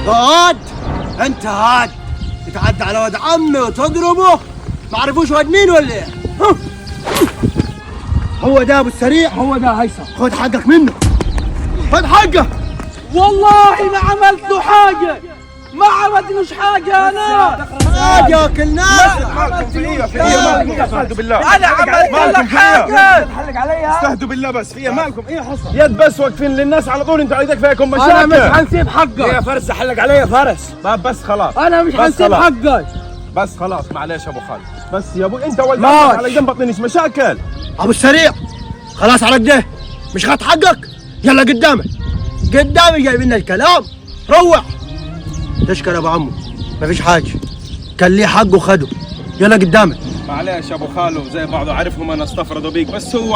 هاد انت هاد تتعدى على واد عمي وتضربه، ما عرفوش واد مين ولا ايه؟ هو ده ابو السريع، هو ده هيثم، خد حقك منه، خد حقك. والله ما عملت له حاجه، ما عملتلوش حاجه انا. هاد ياكل ناس. استهدوا بالله، انا عملت لك حاجه. استهدوا بالله بس فيها مالكم ايه حصل؟ يد بس واقفين للناس على طول، انتوا ايدك فيكم مشاكل. انا مش هنسيب حقك يا فرس حلق علي يا فرس. طب بس خلاص، انا مش بس هنسيب خلاص. حقك. بس خلاص معلش يا ابو خالد، بس يا ابو انت ولد ماشي. على جنب بطنيش مشاكل. ابو السريع خلاص على كده، مش خد حقك؟ يلا قدامي قدامي جايب لنا الكلام، روح. تشكر يا ابو عمو، مفيش حاجه، كان ليه حقه خده. يلا قدامي. معلش يا ابو خالو زي بعضه، عارفهم انا استفردوا بيك، بس هو